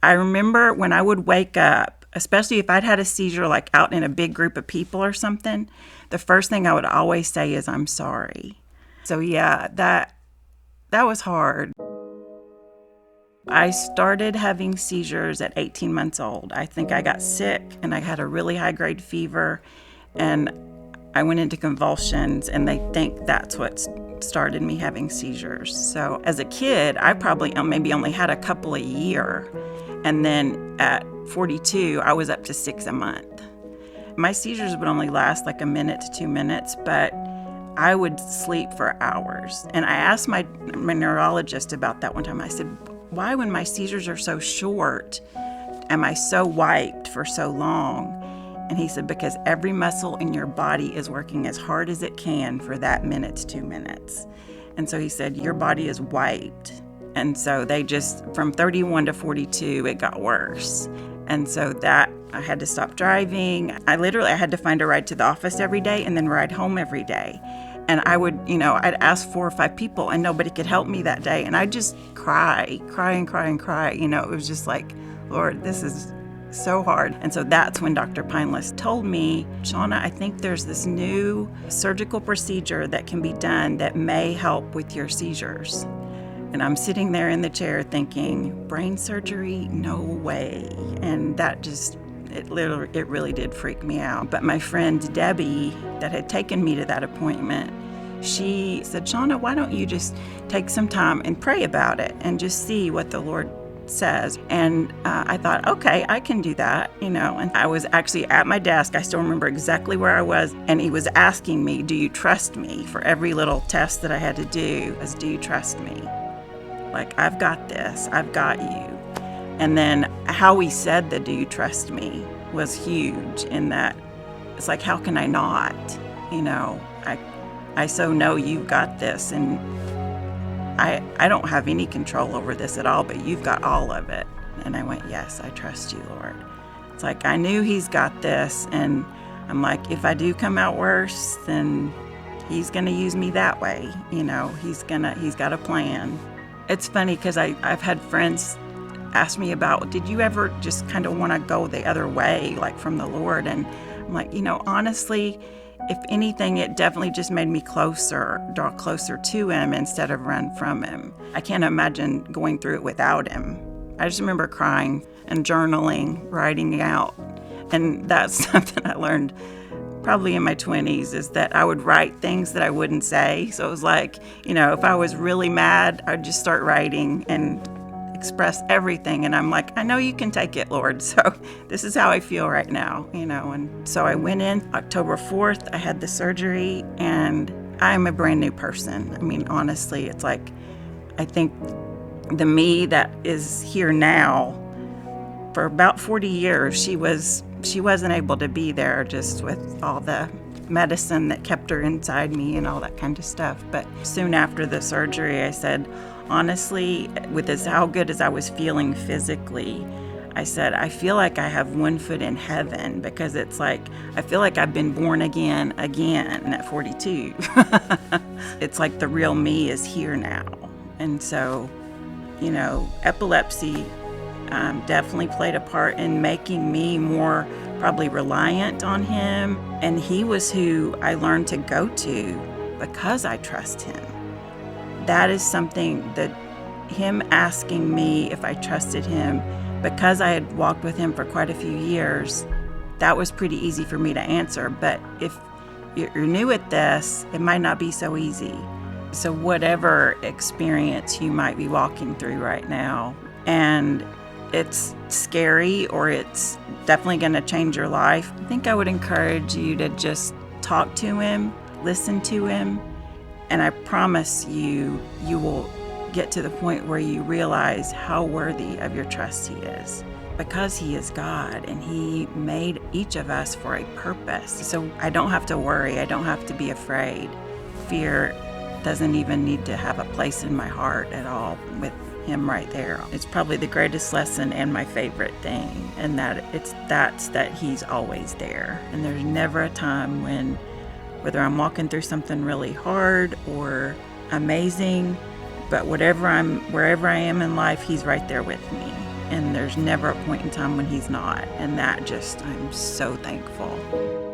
I remember when I would wake up, especially if I'd had a seizure like out in a big group of people or something, the first thing I would always say is, I'm sorry. So yeah, that was hard. I started having seizures at 18 months old. I think I got sick and I had a really high grade fever and I went into convulsions, and they think that's what started me having seizures. So as a kid, I probably maybe only had a couple a year. And then at 42, I was up to 6 a month. My seizures would only last like a minute to 2 minutes, but I would sleep for hours. And I asked my neurologist about that one time. I said, why, when my seizures are so short, am I so wiped for so long? And he said, because every muscle in your body is working as hard as it can for that minute to 2 minutes. And so he said, your body is wiped. And so they just, from 31 to 42, it got worse. And so that, I had to stop driving. I had to find a ride to the office every day and then ride home every day. And I would, I'd ask 4 or 5 people and nobody could help me that day. And I'd just cry. It was just like, Lord, this is so hard. And so that's when Dr. Pineless told me, Shawna, I think there's this new surgical procedure that can be done that may help with your seizures. And I'm sitting there in the chair thinking, brain surgery? No way. And that just, it really did freak me out. But my friend Debbie, that had taken me to that appointment, she said, Shawna, why don't you just take some time and pray about it and just see what the Lord says. And I thought, okay, I can do that, And I was actually at my desk. I still remember exactly where I was. And he was asking me, do you trust me? For every little test that I had to do, was, do you trust me? Like, I've got this, I've got you. And then how he said the do you trust me was huge in that it's like, how can I not? I so know you've got this, and I don't have any control over this at all, but you've got all of it. And I went, yes, I trust you, Lord. It's like, I knew he's got this, and I'm like, if I do come out worse, then he's going to use me that way. He's got a plan. It's funny because I've had friends ask me about, did you ever just kind of want to go the other way, like from the Lord? And I'm like, honestly, if anything, it definitely just made me draw closer to him instead of run from him. I can't imagine going through it without him. I just remember crying and journaling, writing out. And that's something I learned probably in my 20s, is that I would write things that I wouldn't say. So it was like, if I was really mad, I'd just start writing and express everything. And I'm like, I know you can take it, Lord. So this is how I feel right now, And so I went in October 4th, I had the surgery, and I'm a brand new person. I mean, honestly, it's like, I think the me that is here now, for about 40 years, she wasn't able to be there, just with all the medicine that kept her inside me and all that kind of stuff. But soon after the surgery, I said, honestly, with how good as I was feeling physically, I said, I feel like I have one foot in heaven, because it's like, I feel like I've been born again at 42. It's like the real me is here now. And so, epilepsy definitely played a part in making me more probably reliant on him. And he was who I learned to go to because I trust him. That is something that him asking me if I trusted him, because I had walked with him for quite a few years, that was pretty easy for me to answer. But if you're new at this, it might not be so easy. So whatever experience you might be walking through right now, and it's scary or it's definitely going to change your life, I think I would encourage you to just talk to him, listen to him, and I promise you will get to the point where you realize how worthy of your trust he is. Because he is God and he made each of us for a purpose. So I don't have to worry. I don't have to be afraid. Fear doesn't even need to have a place in my heart at all with him right there. It's probably the greatest lesson and my favorite thing, and that's that he's always there. And there's never a time when, whether I'm walking through something really hard or amazing, but wherever I am in life, he's right there with me. and there's never a point in time when he's not. And that just, I'm so thankful.